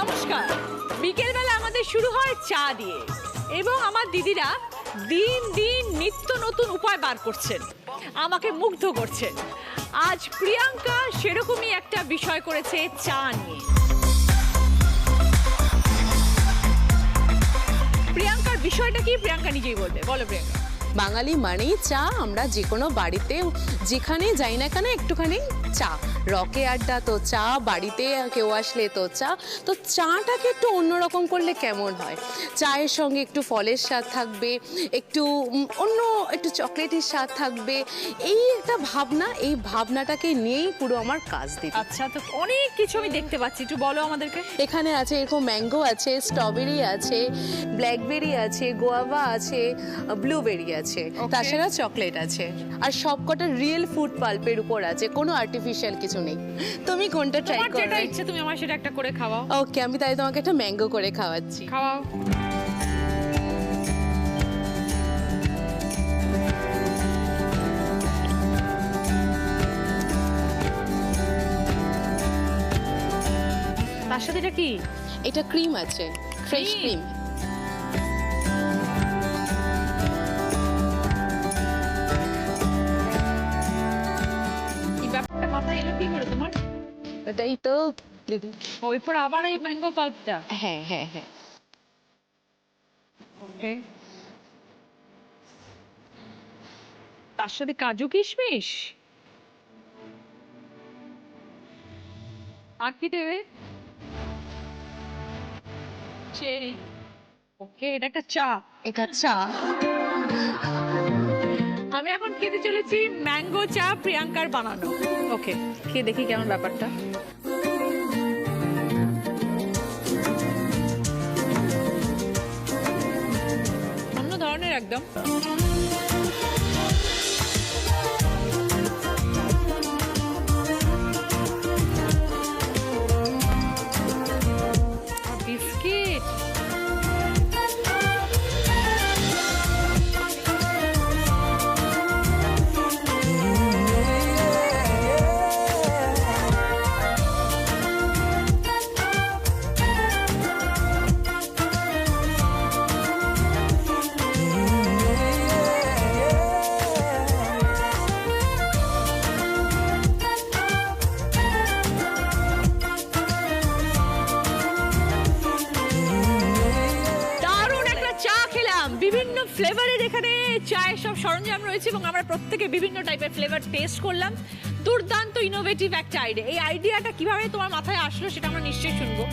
নমস্কার। বিকেলবেলা আমাদের শুরু হয় চা দিয়ে এবং আমার দিদিরা দিন দিন নিত্য নতুন উপায় বার করছেন, আমাকে মুগ্ধ করছেন। আজ প্রিয়াঙ্কা সেরকমই একটা বিষয় করেছে চা নিয়ে। প্রিয়াঙ্কার বিষয়টা কি প্রিয়াঙ্কা নিজেই বলবে, বলো প্রিয়াঙ্কা। বাঙালি মানেই চা। আমরা যে কোনো বাড়িতে যেখানে যাই না কেন একটুখানি চা, রকে আড্ডা তো চা, বাড়িতে কেউ আসলে তো চা। তো চাটাকে একটু অন্যরকম করলে কেমন হয়? চায়ের সঙ্গে একটু ফলের স্বাদ থাকবে, একটু অন্য একটু চকলেটের স্বাদ থাকবে, এই একটা ভাবনা, এই ভাবনাটাকে নিয়েই পুরো আমার কাজ দিতে। আচ্ছা, তো অনেক কিছু আমি দেখতে পাচ্ছি, একটু বলো আমাদেরকে। এখানে আছে এরকম ম্যাঙ্গো আছে, স্ট্রবেরি আছে, ব্ল্যাকবেরি আছে, গোয়াভা আছে, ব্লুবেরি আছে, তাছাড়া চকলেট আছে, আর সবকটা রিয়েল ফুড পাল্পের উপর আছে, কোনো আর্টিফিশিয়াল কিছু নেই। তুমি কোনটা ট্রাই তোমার যেটা করবে? ইচ্ছে তুমি আমার সেটা একটা করে খাওয়াও। ওকে, আমি তাই তোমাকে একটা ম্যাঙ্গো করে খাওয়াচ্ছি। খাওয়াও। তার সাথে এটা কি? এটা ক্রিম আছে, ফ্রেশ ক্রিম। এই ব্যাপারটা মাথায় এলো কি করে তোমার? এটাই তো দিদি। ওই পর আবার এই ম্যাঙ্গো পাল্পটা। হ্যাঁ হ্যাঁ হ্যাঁ। ওকে। তার সাথে কাজু কিশমিশ আর কি দেবে? চেরি। ওকে, এটা একটা চা। এটা চা। আমি এখন খেতে চলেছি ম্যাঙ্গো চা, প্রিয়াঙ্কার বানানো। ওকে, খেয়ে দেখি কেমন ব্যাপারটা। অন্য ধরনের একদম। বিস্কিট। বিভিন্ন ফ্লেভারের এখানে চায়ের সব সরঞ্জাম রয়েছে এবং আমরা প্রত্যেকে বিভিন্ন টাইপের ফ্লেভার টেস্ট করলাম। দুর্দান্ত ইনোভেটিভ একটা আইডিয়া। এই আইডিয়াটা কিভাবে তোমার মাথায় আসলো সেটা আমরা নিশ্চয়ই শুনবো,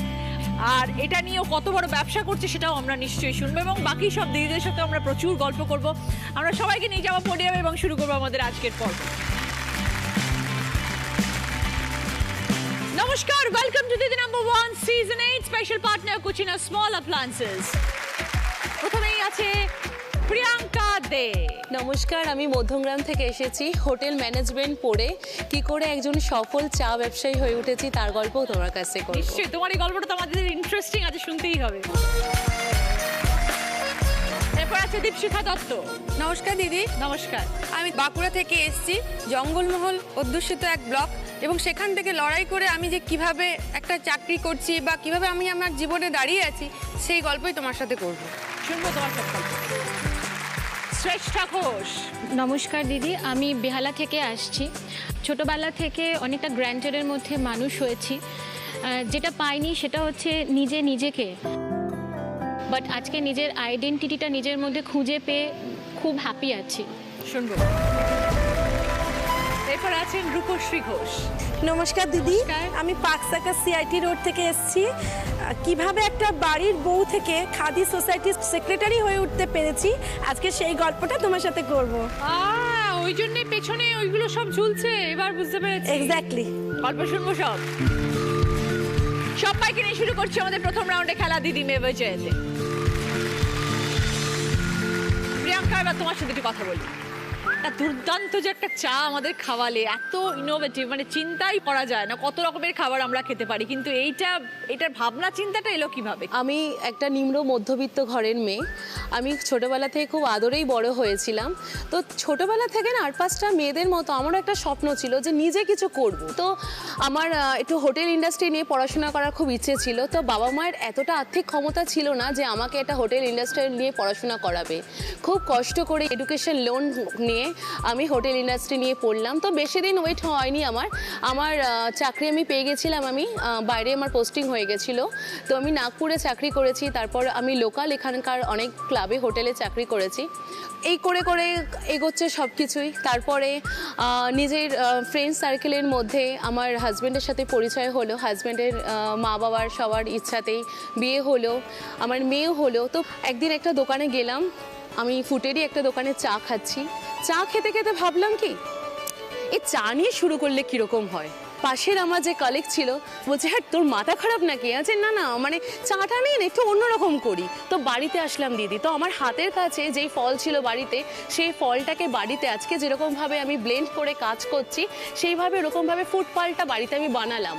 আর এটা নিয়েও কত বড় ব্যবসা করছে সেটাও আমরা নিশ্চয়ই শুনবো, এবং বাকি সব দিদিদের সাথে আমরা প্রচুর গল্প করব। আমরা সবাইকে নিয়ে যাবো পোডিয়ামে এবং শুরু করবো আমাদের আজকের পর্ব। নমস্কার, welcome to Didi number 1 season 8 special partner Kutchina small appliances. প্রথমেই আছে প্রিয়াঙ্কা দে। নমস্কার, আমি মধ্যমগ্রাম থেকে এসেছি হোটেল ম্যানেজমেন্ট পড়ে কি করে একজন সফল চা ব্যবসায়ী হয়ে উঠেছি তার গল্প তোমার কাছে করব। নিশ্চয়ই, তোমার এই গল্পটা তো আমাদের ইন্টারেস্টিং আছে, শুনতেই হবে। এরপর আছে দীপশিখা দত্ত। নমস্কার দিদি। নমস্কার। আমি বাঁকুড়া থেকে এসেছি, জঙ্গলমহল অধ্যুষিত এক ব্লক, এবং সেখান থেকে লড়াই করে আমি যে কিভাবে একটা চাকরি করছি বা কিভাবে আমি আমার জীবনে দাঁড়িয়ে আছি সেই গল্পই তোমার সাথে করব। শুনবো তোমার সব গল্প। শ্রেষ্ঠা ঘোষ। নমস্কার দিদি, আমি বেহালা থেকে আসছি। ছোটবেলা থেকে অনেকটা গ্র্যান্টেডের মধ্যে মানুষ হয়েছি। যেটা পাইনি সেটা হচ্ছে নিজেকে, বাট আজকে নিজের আইডেন্টিটিটা নিজের মধ্যে খুঁজে পেয়ে খুব হ্যাপি আছি। শুনবো। এরপর আছেন রূপশ্রী ঘোষ। নমস্কার দিদি, আমি পাকসাকা সিআইটি রোড থেকে এসেছি। কিভাবে একটা বাড়ির বউ থেকে খাদি সোসাইটির সেক্রেটারি হয়ে উঠতে পেরেছি, আজকে সেই গল্পটা তোমার সাথে করব। ওই জন্যই পেছনে ওইগুলো সব ঝুলছে, এবার বুঝতে পেরেছি। এক্স্যাক্টলি। গল্প শুনবো সব। সবাইকে নিয়ে শুরু করছি আমাদের প্রথম রাউন্ডে খেলা দিদি মেয়ে জয়েতে। প্রিয়াঙ্কা, এবার তোমার সাথে একটু কথা বলি। একটা দুর্দান্ত যে একটা চা আমাদের খাওয়ালে, এত ইনোভেটিভ, মানে চিন্তাই করা যায় না কত রকমের খাবার আমরা খেতে পারি, কিন্তু এটার ভাবনা চিন্তাটা এলো কিভাবে? আমি একটা নিম্ন মধ্যবিত্ত ঘরের মেয়ে। আমি ছোটবেলা থেকে খুব আদরেই বড় হয়েছিলাম। তো ছোটবেলা থেকে না 8-5টা মেয়েদের মতো আমারও একটা স্বপ্ন ছিল যে নিজে কিছু করব। তো আমার একটু হোটেল ইন্ডাস্ট্রি নিয়ে পড়াশোনা করার খুব ইচ্ছে ছিল। তো বাবা মায়ের এতটা আর্থিক ক্ষমতা ছিল না যে আমাকে একটা হোটেল ইন্ডাস্ট্রি নিয়ে পড়াশোনা করাবে। খুব কষ্ট করে এডুকেশন লোন নিয়ে আমি হোটেল ইন্ডাস্ট্রি নিয়ে পড়লাম। তো বেশি দিন ওয়েট হয়নি আমার চাকরি আমি পেয়ে গেছিলাম। আমি বাইরে আমার পোস্টিং হয়ে গেছিলো। তো আমি নাগপুরে চাকরি করেছি, তারপর আমি লোকাল এখানকার অনেক ক্লাবে হোটেলে চাকরি করেছি। এই করে করে এগোচ্ছে সব কিছুই। তারপরে নিজের ফ্রেন্ড সার্কেলের মধ্যে আমার হাজব্যান্ডের সাথে পরিচয় হলো। হাজব্যান্ডের মা বাবার সবার ইচ্ছাতেই বিয়ে হলো, আমার মেয়েও হলো। তো একদিন একটা দোকানে গেলাম, আমি ফুটেরই একটা দোকানে চা খাচ্ছি। চা খেতে খেতে ভাবলাম কি এই চা নিয়ে শুরু করলে কীরকম হয়। পাশের আমার যে কালেক্ট ছিল বলছে, হ্যাঁ তোর মাথা খারাপ নাকি? আছে না না, মানে চাটা নিয়ে একটু অন্যরকম করি। তো বাড়িতে আসলাম দিদি। তো আমার হাতের কাছে যেই ফল ছিল বাড়িতে, সেই ফলটাকে বাড়িতে আজকে যেরকমভাবে আমি ব্লেন্ড করে কাজ করছি, সেইভাবে এরকমভাবে ফুড পালটা বাড়িতে আমি বানালাম।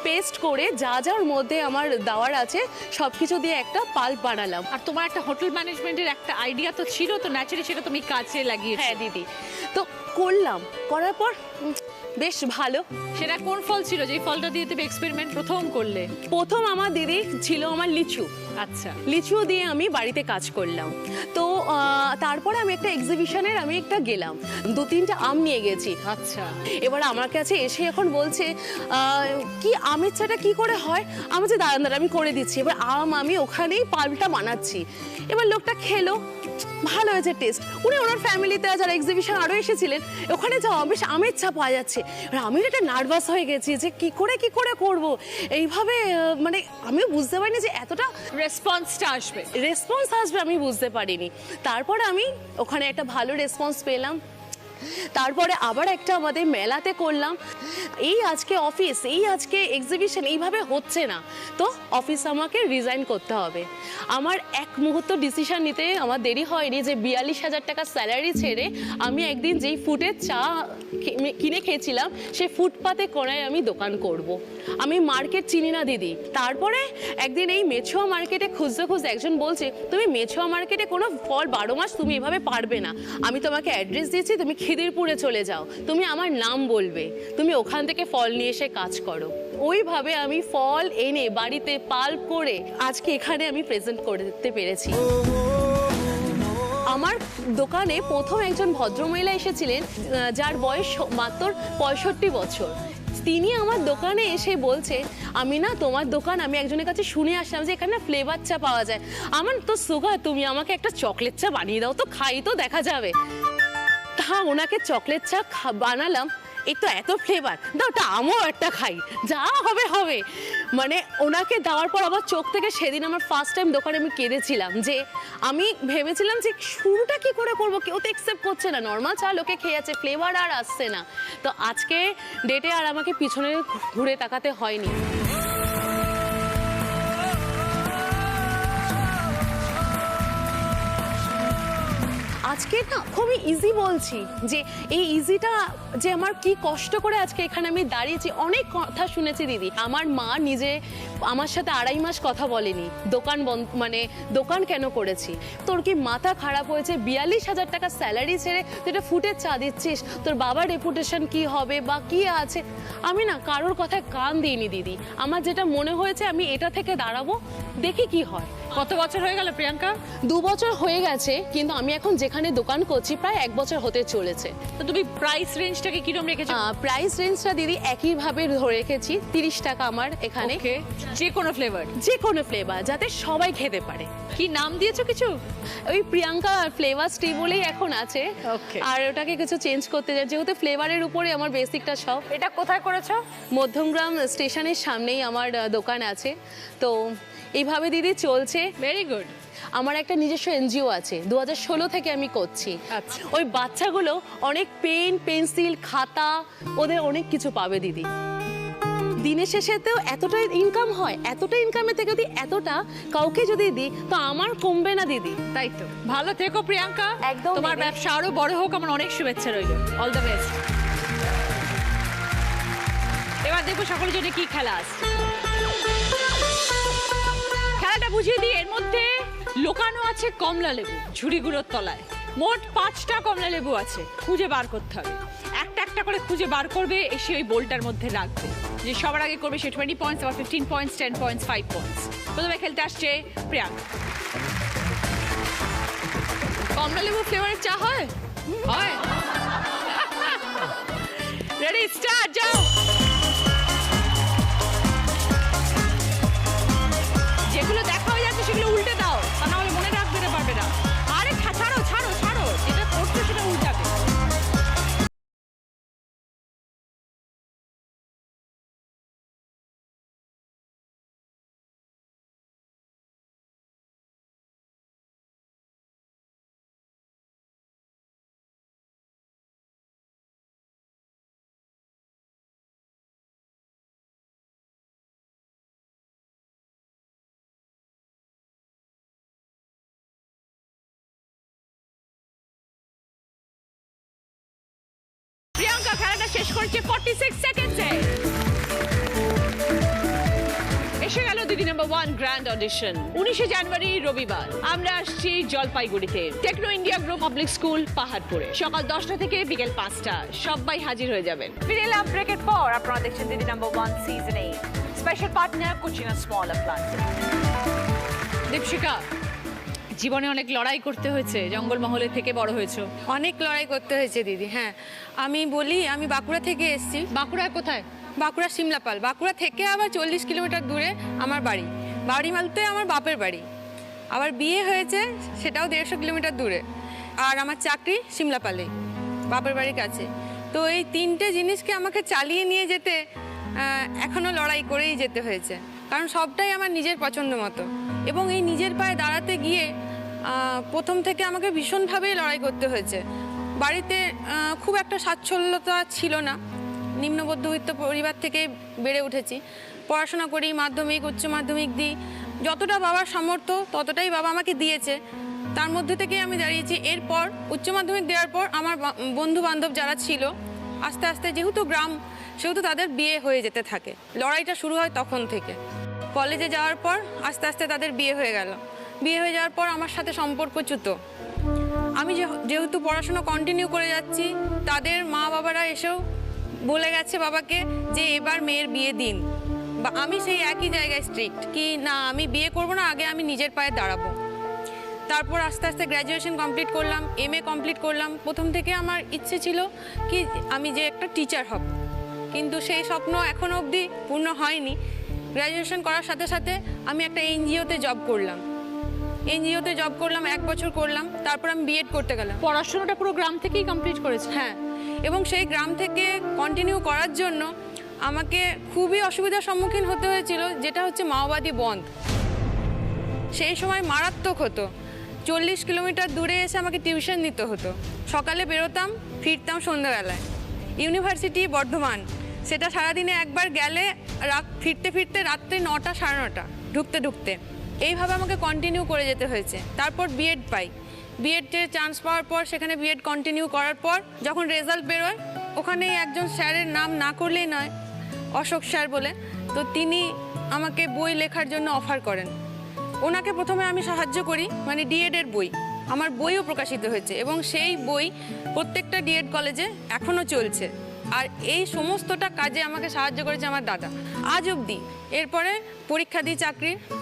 পেস্ট করে যা যার মধ্যে আমার দেওয়ার আছে সব কিছু দিয়ে একটা পাল্প বানালাম। আর তোমার একটা হোটেল ম্যানেজমেন্টের একটা আইডিয়া তো ছিল, তো ন্যাচারালি সেটা তুমি কাজে লাগিয়েছো। হ্যাঁ দিদি, তো করলাম, করার পর বেশ ভালো। সেটা কোন ফল ছিল যেই ফলটা দিয়ে তুমি এক্সপেরিমেন্ট প্রথম করলে? প্রথম আমার দিদি ছিল আমার লিচু। আচ্ছা, লিচু দিয়ে আমি বাড়িতে কাজ করলাম। তো তারপরে আমি একটা এক্সিবিশনের আমি একটা গেলাম, 2-3টা আম নিয়ে গেছি। আচ্ছা, এবার আমার কাছে এসে এখন বলছে কি আমের চাটা কি করে হয়? আমি যে দাঁড়ান আমি করে দিচ্ছি। এবার আমি ওখানেই পাল্পটা বানাচ্ছি। এবার লোকটা খেলো, ভালো হয়েছে টেস্ট। উনি ওনার ফ্যামিলিতে যারা এক্সিবিশন আরও এসেছিলেন, ওখানে যাওয়া বেশ আমের চা পাওয়া যাচ্ছে। এবার আমি একটা নার্ভাস হয়ে গেছি যে কি করে করব এইভাবে। মানে আমিও বুঝতে পারিনি যে এতটা রেসপন্স আসবে, আমি বুঝতে পারিনি। তারপরে আমি ওখানে একটা ভালো রেসপন্স পেলাম। তারপরে আবার একটা আমাদের মেলাতে করলাম। এই আজকে অফিস, এই আজকে এক্সিবিশন, এইভাবে হচ্ছে না। তো অফিস আমাকে রিজাইন করতে হবে। আমার এক মুহূর্ত ডিসিশন নিতে আমার দেরি হয়নি যে 42,000 টাকা স্যালারি ছেড়ে আমি একদিন যেই ফুটের চা কিনে খেয়েছিলাম সেই ফুটপাতে কোনায় আমি দোকান করব। আমি মার্কেট চিনি না দিদি। তারপরে একদিন এই মেছোয়া মার্কেটে খুঁজতে একজন বলছে, তুমি মেছোয়া মার্কেটে কোনো ফল 12 মাস তুমি এভাবে পারবে না। আমি তোমাকে অ্যাড্রেস দিয়েছি, তুমি খিদিরপুরে চলে যাও, তুমি আমার নাম বলবে, তুমি ওখান থেকে ফল নিয়ে এসে কাজ করো। ওইভাবে আমি ফল এনে বাড়িতে পাল্প করে আজকে এখানে আমি প্রেজেন্ট করতে পেরেছি। আমার দোকানে প্রথম একজন ভদ্রমহিলা এসেছিলেন যার বয়স মাত্র 65 বছর। তিনি আমার দোকানে এসে বলছে, আমি না তোমার দোকান আমি একজনের কাছে শুনে আসলাম যে এখানে ফ্লেভার চা পাওয়া যায়। আমার তো সুগার, তুমি আমাকে একটা চকলেট চা বানিয়ে দাও তো, খাই তো দেখা যাবে। তা ওনাকে চকলেট চা বানালাম। এই তো এত ফ্লেভার দাও, ওটা আমিও একটা খাই, যা হবে। মানে ওনাকে দেওয়ার পর আমার চোখ থেকে সেদিন আমার ফার্স্ট টাইম দোকানে আমি কেঁদেছিলাম যে আমি ভেবেছিলাম যে শুরুটা কি করে করবো, কেউ তো অ্যাকসেপ্ট করছে না, নর্মাল চা লোকে খেয়ে আছে, ফ্লেভার আর আসছে না। তো আজকে ডেটে আর আমাকে পিছনে ঘুরে তাকাতে হয়নি। আজকে না খুবই ইজি বলছি যে এই ইজিটা যে আমার কি কষ্ট করে আজকে এখানে আমি দাঁড়িয়েছি। অনেক কথা শুনেছি দিদি, আমার মা নিজে আমার সাথে 2.5 মাস কথা বলেনি দোকান বন্ধ, মানে দোকান কেন করেছি। তোর কি মাথা খারাপ হয়েছে? 42,000 টাকা স্যালারি ছেড়ে তুই এটা ফুটের চা দিচ্ছিস, তোর বাবার রেপুটেশন কি হবে বা কি আছে। আমি না কারোর কথায় কান দিইনি দিদি। আমার যেটা মনে হয়েছে আমি এটা থেকে দাঁড়াবো, দেখি কি হয়। কত বছর হয়ে গেল প্রিয়াঙ্কা? 2 বছর হয়ে গেছে, কিন্তু আমি এখন যেখানে দোকান করছি প্রায় 1 বছর হতে চলেছে। তো তুমি প্রাইস রেঞ্জটাকে কিরকম রেখেছো? প্রাইস রেঞ্জটা দিদি একইভাবে ধরে রেখেছি, 30 টাকা আমার এখানে। যে কোনো ফ্লেভার যাতে সবাই খেতে পারে। কি নাম দিয়েছো কিছু? ওই প্রিয়াঙ্কা ফ্লেভার স্টি বলেই এখন আছে। আর ওটাকে কিছু চেঞ্জ করতে যাই, যেহেতু ফ্লেভারের উপরে আমার বেসিকটা সব। এটা কোথায় করেছো? মধ্যমগ্রাম স্টেশনের সামনেই আমার দোকান আছে। তো এইভাবে দিদি চলছে। Very good. আমার একটা নিজস্ব এনজিও আছে, 2016 থেকে আমি করছি। আচ্ছা। ওই বাচ্চাগুলো অনেক পেন, পেন্সিল, খাতা, ওদের অনেক কিছু পাবে দিদি। দিনের শেষেতেও এতটা ইনকাম হয়, এতটা ইনকামের থেকে যদি এতটা কাউকে যদি দিই তো আমার কমবে না দিদি। তাই তো, ভালো থেকো প্রিয়াঙ্কা, একদম তোমার দিদি। ব্যবসা আরো বড় হোক, আমার অনেক শুভেচ্ছা রইল, অল দ্য বেস্ট। এবার দেখবো সকলের জন্য কি খেলা আছে। খেলাটা বুঝিয়ে দিই, এর মধ্যে লুকানো আছে কমলা লেবু ঝুড়িগুলোর তলায়। মোট 5টা কমলা লেবু আছে, খুঁজে বার করতে হবে। একটা একটা করে খুঁজে বার করবে, এসে ওই বোলটার মধ্যে রাখবে। যে সবার আগে করবে সে 20 পয়েন্টস, আবার 15 পয়েন্টস, 10 পয়েন্টস, 5 পয়েন্টস। প্রথমে খেলতে আসছে প্রিয়াঙ্কা। কমলা লেবু ফ্লেভারের চা হয়? হয়। রেডি, স্টার্ট, যাও। যেগুলো দেখা হয়ে যাচ্ছে সেগুলো উল্টে দাও, তা না হলে মনে রাখতে পারবে না। আরে ছাড়ো ছাড়ো ছাড়ো, যেটা করছো সেটা উল্টাবে। প্রিয়াঙ্কা খেলাটা শেষ করছে 46 সেকেন্ডসে। এসে গেল দিদি নাম্বার 1 গ্র্যান্ড অডিশন। 19 জানুয়ারি রবিবার আমরা আসছি জলপাইগুড়িতে, Techno India group public school, পাহাড়পুরে। সকাল 10টা থেকে বিকেল 5টা সবাই হাজির হয়ে যাবেন। ফিরে এলাম ব্রেকের পর। আপনারা দেখছেন Didi number 1 season 8, special partner Kutchina small appliances. Dipshikha, জীবনে অনেক লড়াই করতে হয়েছে, জঙ্গলমহলে থেকে বড় হয়েছো। অনেক লড়াই করতে হয়েছে দিদি। হ্যাঁ, আমি বলি, আমি বাঁকুড়া থেকে এসেছি। বাঁকুড়ায় কোথায়? বাঁকুড়া সিমলাপাল। বাঁকুড়া থেকে আবার 40 কিলোমিটার দূরে আমার বাড়ি। বাড়ি বলতে আমার বাপের বাড়ি। আবার বিয়ে হয়েছে সেটাও 150 কিলোমিটার দূরে। আর আমার চাকরি সিমলাপালে, বাপের বাড়ির কাছে। তো এই 3টে জিনিসকে আমাকে চালিয়ে নিয়ে যেতে এখনও লড়াই করেই যেতে হয়েছে, কারণ সবটাই আমার নিজের পছন্দ মতো। এবং এই নিজের পায়ে দাঁড়াতে গিয়ে প্রথম থেকে আমাকে ভীষণভাবেই লড়াই করতে হয়েছে। বাড়িতে খুব একটা স্বাচ্ছল্যতা ছিল না, নিম্ন মধ্যবিত্ত পরিবার থেকে বেড়ে উঠেছি। পড়াশোনা করি, মাধ্যমিক, উচ্চ মাধ্যমিক দিই। যতটা বাবার সামর্থ্য ততটাই বাবা আমাকে দিয়েছে, তার মধ্যে থেকে আমি দাঁড়িয়েছি। এরপর উচ্চ মাধ্যমিক দেওয়ার পর আমার বন্ধু বান্ধব যারা ছিল, আস্তে আস্তে যেহেতু গ্রাম সেহেতু তাদের বিয়ে হয়ে যেতে থাকে। লড়াইটা শুরু হয় তখন থেকে। কলেজে যাওয়ার পর আস্তে আস্তে তাদের বিয়ে হয়ে গেল। বিয়ে হয়ে যাওয়ার পর আমার সাথে সম্পর্কচ্যুত। আমি যেহেতু পড়াশোনা কন্টিনিউ করে যাচ্ছি, তাদের মা বাবারা এসেও বলে গেছে বাবাকে যে এবার মেয়ের বিয়ে দিন। বা আমি সেই একই জায়গায় স্ট্রিক্ট কি না, আমি বিয়ে করব না, আগে আমি নিজের পায়ে দাঁড়াবো। তারপর আস্তে আস্তে গ্র্যাজুয়েশন কমপ্লিট করলাম, MA কমপ্লিট করলাম। প্রথম থেকে আমার ইচ্ছে ছিল কি আমি যে একটা টিচার হব, কিন্তু সেই স্বপ্ন এখনো অবধি পূর্ণ হয়নি। গ্র্যাজুয়েশন করার সাথে সাথে আমি একটা NGO-তে জব করলাম। NGO-তে জব করলাম, 1 বছর করলাম। তারপর আমি B.Ed করতে গেলাম। পড়াশোনাটা পুরো গ্রাম থেকেই কমপ্লিট করেছে? হ্যাঁ, এবং সেই গ্রাম থেকে কন্টিনিউ করার জন্য আমাকে খুবই অসুবিধার সম্মুখীন হতে হয়েছিল, যেটা হচ্ছে মাওবাদী বন্ধ। সেই সময় মারাত্মক হতো। 40 কিলোমিটার দূরে এসে আমাকে টিউশন নিতে হতো। সকালে বেরোতাম, ফিরতাম সন্ধ্যাবেলায়। ইউনিভার্সিটি বর্ধমান, সেটা সারাদিনে একবার গেলে ফিরতে ফিরতে রাত্রে 9টা, 9:30 ঢুকতে ঢুকতে। এইভাবে আমাকে কন্টিনিউ করে যেতে হয়েছে। তারপর B.Ed পাই। B.Ed-এ চান্স পাওয়ার পর সেখানে B.Ed কন্টিনিউ করার পর যখন রেজাল্ট বেরোয়, ওখানে একজন স্যারের নাম না করলেই নয়, অশোক স্যার বলে, তো তিনি আমাকে বই লেখার জন্য অফার করেন। ওনাকে প্রথমে আমি সাহায্য করি, মানে D.Ed-এর বই। আমার বইও প্রকাশিত হয়েছে এবং সেই বই প্রত্যেকটা D.Ed কলেজে এখনও চলছে। আর এই সমস্তটা কাজে আমাকে সাহায্য করেছে আমার দাদা আজ অবধি। এরপরে পরীক্ষা দিই,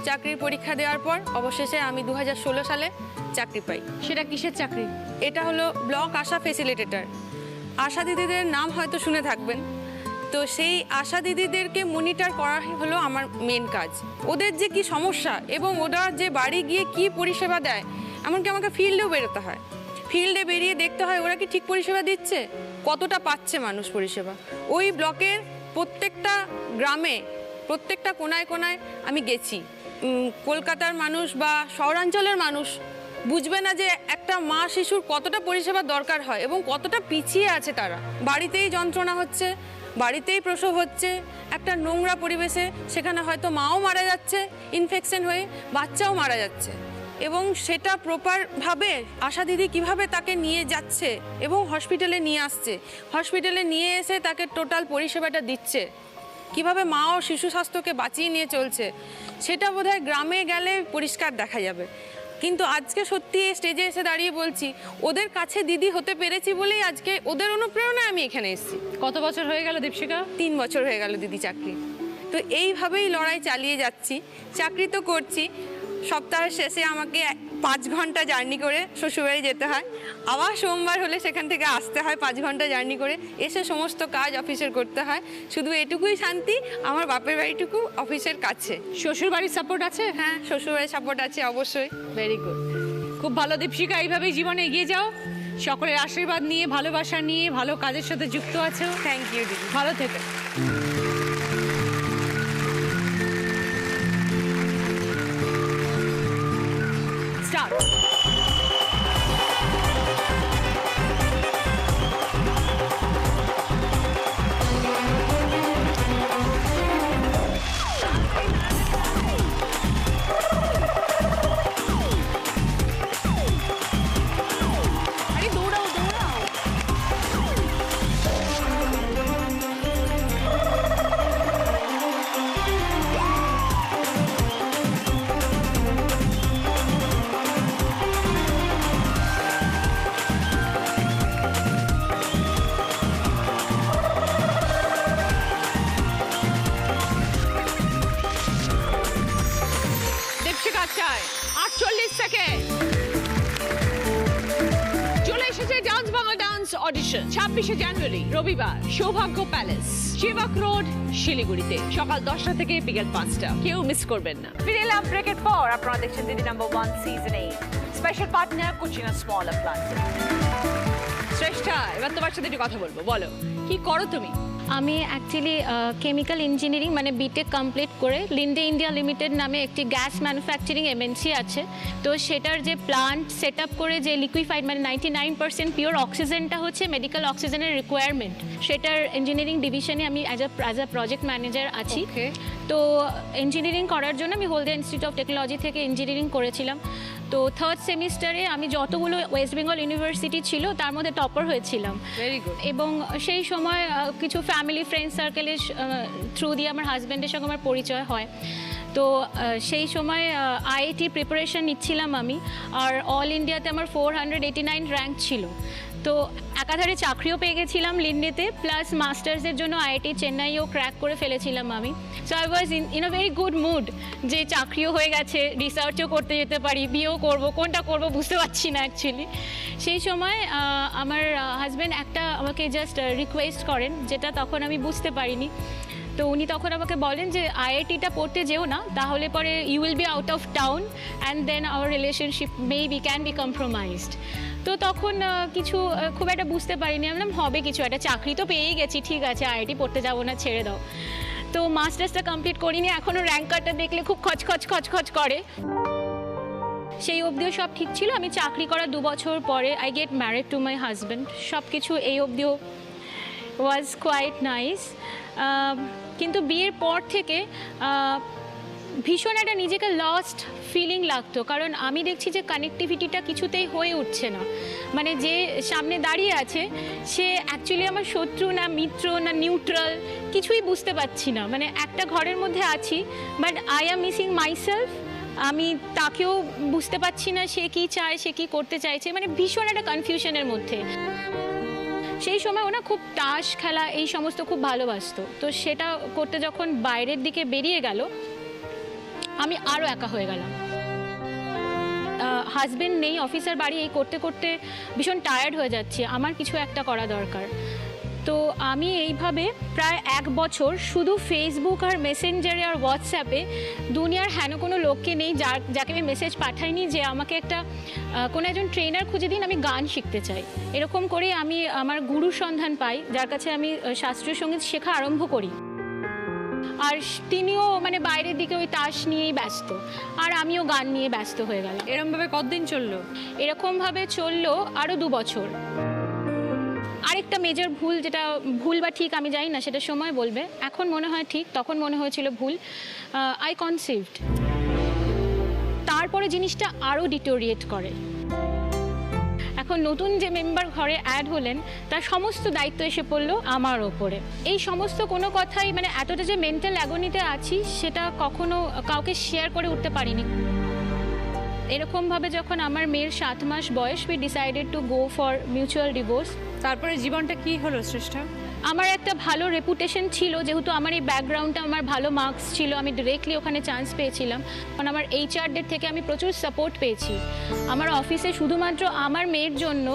চাকরির পরীক্ষা দেওয়ার পর অবশেষে আমি 2016 সালে চাকরি পাই। সেটা কিসের চাকরি? এটা হলো ব্লক আশা ফেসিলিটেটর। আশা দিদিদের নাম হয়তো শুনে থাকবেন। তো সেই আশা দিদিদেরকে মনিটর করা হলো আমার মেন কাজ। ওদের যে কি সমস্যা এবং ওরা যে বাড়ি গিয়ে কি পরিষেবা দেয়, এমনকি আমাকে ফিল্ডেও বেরোতে হয়। ফিল্ডে বেরিয়ে দেখতে হয় ওরা কি ঠিক পরিষেবা দিচ্ছে, কতটা পাচ্ছে মানুষ পরিষেবা। ওই ব্লকের প্রত্যেকটা গ্রামে, প্রত্যেকটা কোনায় কোনায় আমি গেছি। কলকাতার মানুষ বা শহরাঞ্চলের মানুষ বুঝবে না যে একটা মা শিশুর কতটা পরিষেবা দরকার হয় এবং কতটা পিছিয়ে আছে তারা। বাড়িতেই যন্ত্রণা হচ্ছে, বাড়িতেই প্রসব হচ্ছে, একটা নোংরা পরিবেশে, সেখানে হয়তো মাও মারা যাচ্ছে ইনফেকশন হয়ে, বাচ্চাও মারা যাচ্ছে। এবং সেটা প্রপারভাবে আশা দিদি কিভাবে তাকে নিয়ে যাচ্ছে এবং হসপিটালে নিয়ে আসছে, হসপিটালে নিয়ে এসে তাকে টোটাল পরিষেবাটা দিচ্ছে, কিভাবে মা ও শিশু স্বাস্থ্যকে বাঁচিয়ে নিয়ে চলছে, সেটা বোধহয় গ্রামে গেলে পরিষ্কার দেখা যাবে। কিন্তু আজকে সত্যি এই স্টেজে এসে দাঁড়িয়ে বলছি, ওদের কাছে দিদি হতে পেরেছি বলেই আজকে ওদের অনুপ্রেরণায় আমি এখানে এসেছি। কত বছর হয়ে গেল দীপশিকা? 3 বছর হয়ে গেল দিদি চাকরি। তো এইভাবেই লড়াই চালিয়ে যাচ্ছি, চাকরি তো করছি। সপ্তাহের শেষে আমাকে 5 ঘন্টা জার্নি করে শ্বশুরবাড়ি যেতে হয়, আবার সোমবার হলে সেখান থেকে আসতে হয় 5 ঘন্টা জার্নি করে, এসে সমস্ত কাজ অফিসের করতে হয়। শুধু এটুকুই শান্তি, আমার বাপের বাড়িটুকু অফিসের কাছে। শ্বশুর বাড়ির সাপোর্ট আছে? হ্যাঁ, শ্বশুরবাড়ির সাপোর্ট আছে অবশ্যই। ভেরি গুড, খুব ভালো দীপশিকা, এইভাবেই জীবনে এগিয়ে যাও, সকলের আশীর্বাদ নিয়ে, ভালোবাসা নিয়ে, ভালো কাজের সাথে যুক্ত আছো। থ্যাংক ইউ দিদি। ভালো থেকে। স্টার্ট। আরে দৌড়াও দৌড়াও। দীপশিকা 48 সেকেন্ড। চলে এসেছে ডান্স বাংলা ডান্স অডিশন 26শে জানুয়ারি রবিবার, সৌভাগ্য প্যালেস, শিবাক রোড, শিলিগুড়িতে, সকাল 10টা থেকে বিকেল 5টা। কেউ মিস করবেন না। ফিরে এলাম ব্রেকের পর। আপনারা দেখছেন Didi number 1 season 8 special partner Kutchina small appliances. Shreshtha, এবার তোমার সাথে একটু কথা বলবো, বলো কি করো তুমি? আমি অ্যাকচুয়ালি কেমিক্যাল ইঞ্জিনিয়ারিং মানে বিটেক কমপ্লিট করে লিন্ডে ইন্ডিয়া লিমিটেড নামে একটি গ্যাস ম্যানুফ্যাকচারিং এমএনসি আছে, তো সেটার যে প্লান্ট সেট আপ করে যে লিকুইফাইড মানে 99% পিওর অক্সিজেনটা হচ্ছে মেডিকেল অক্সিজেনের রিকোয়ারমেন্ট, সেটার ইঞ্জিনিয়ারিং ডিভিশনে আমি অ্যাজ আ প্রজেক্ট ম্যানেজার আছি। তো ইঞ্জিনিয়ারিং করার জন্য আমি হলদিয়া ইনস্টিটিউট অফ টেকনোলজি থেকে ইঞ্জিনিয়ারিং করেছিলাম। তো 3rd সেমিস্টারে আমি যতগুলো ওয়েস্ট বেঙ্গল ইউনিভার্সিটি ছিল তার মধ্যে টপার হয়েছিলাম। Very good. এবং সেই সময় কিছু ফ্যামিলি ফ্রেন্ড সার্কেলের থ্রু দিয়ে আমার হাজব্যান্ডের সঙ্গে আমার পরিচয় হয়। তো সেই সময় আইআইটি প্রিপারেশন নিচ্ছিলাম আমি, আর অল ইন্ডিয়াতে আমার 489 র্যাঙ্ক ছিল। তো একাধারে চাকরিও পেয়ে গেছিলাম লিন্ডেতে, প্লাস মাস্টার্সের জন্য আইআইটি চেন্নাইও ক্র্যাক করে ফেলেছিলাম আমি। So I was in a very good mood, যে চাকরিও হয়ে গেছে, রিসার্চও করতে যেতে পারি, বিয়েও করব, কোনটা করব বুঝতে পারছি না অ্যাকচুয়ালি। সেই সময় আমার হাজব্যান্ড একটা আমাকে জাস্ট রিকোয়েস্ট করেন, যেটা তখন আমি বুঝতে পারিনি। তো উনি তখন আমাকে বলেন যে আইআইটিটা পড়তে যেও না, তাহলে পরে you will be out of town and then our relationship maybe can be compromised. তো তখন কিছু খুব একটা বুঝতে পারিনি, আমি বললাম হবে কিছু একটা, চাকরি তো পেয়েই গেছি, ঠিক আছে আইআইটি পড়তে যাবো না, ছেড়ে দাও। তো মাস্টার্সটা কমপ্লিট করিনি, এখনও র্যাঙ্ক কার্ডটা দেখলে খুব খচখচ করে। সেই অবধিও সব ঠিক ছিল। আমি চাকরি করার 2 বছর পরে I get married to my husband. সব কিছু এই অবধিও ওয়াজ কোয়াইট নাইস। কিন্তু বিয়ের পর থেকে ভীষণ একটা নিজেকে লস্ট ফিলিং লাগতো, কারণ আমি দেখছি যে কানেক্টিভিটিটা কিছুতেই হয়ে উঠছে না। মানে যে সামনে দাঁড়িয়ে আছে সে অ্যাকচুয়ালি আমার শত্রু না মিত্র না নিউট্রাল, কিছুই বুঝতে পারছি না। মানে একটা ঘরের মধ্যে আছি, but I am missing myself. আমি তাকেও বুঝতে পারছি না সে কী চায়, সে কী করতে চাইছে, মানে ভীষণ একটা কনফিউশনের মধ্যে। সেই সময় ওনা খুব তাস খেলা এই সমস্ত খুব ভালোবাসতো। তো সেটা করতে যখন বাইরের দিকে বেরিয়ে গেল, আমি আরও একা হয়ে গেলাম। হাজবেন্ড নেই, অফিসের বাড়ি, এই করতে করতে ভীষণ টায়ার্ড হয়ে যাচ্ছি, আমার কিছু একটা করা দরকার। তো আমি এইভাবে প্রায় 1 বছর শুধু ফেসবুক আর মেসেঞ্জারে আর হোয়াটসঅ্যাপে দুনিয়ার হেন কোনো লোককে নেই যাকে আমি মেসেজ পাঠাইনি যে আমাকে একটা কোনো একজন ট্রেনার খুঁজে দিন, আমি গান শিখতে চাই। এরকম করে আমি আমার গুরুর সন্ধান পাই, যার কাছে আমি শাস্ত্রীয় সঙ্গীত শেখা আরম্ভ করি। আর তিনিও মানে বাইরের দিকে ওই তাস নিয়েই ব্যস্ত, আর আমিও গান নিয়ে ব্যস্ত হয়ে গেলাম। এরকমভাবে কতদিন চললো? এরকমভাবে চললো আরও 2 বছর। আরেকটা মেজর ভুল, যেটা ভুল বা ঠিক আমি জানি না, সেটা সময় বলবে। এখন মনে হয় ঠিক, তখন মনে হয়েছিল ভুল। আই কনসিভড, তারপরে জিনিসটা আরও ডিটোরিয়েট করে। এখন নতুন যে মেম্বার ঘরে অ্যাড হলেন, তার সমস্ত দায়িত্ব এসে পড়লো আমার ওপরে। এই সমস্ত কোনো কথাই মানে এতটা যে মেন্টাল অ্যাগনিতে আছি সেটা কখনো কাউকে শেয়ার করে উঠতে পারিনি। এরকমভাবে যখন আমার মেয়ের 7 মাস বয়স, we decided to go for mutual divorce. তারপরে জীবনটা কি হলো শ্রেষ্ঠা? আমার একটা ভালো রেপুটেশন ছিল, যেহেতু আমার এই ব্যাকগ্রাউন্ডটা, আমার ভালো মার্কস ছিল, আমি ডিরেক্টলি ওখানে চান্স পেয়েছিলাম। কারণ আমার এইচআরদের থেকে আমি প্রচুর সাপোর্ট পেয়েছি। আমার অফিসে শুধুমাত্র আমার মেয়ের জন্য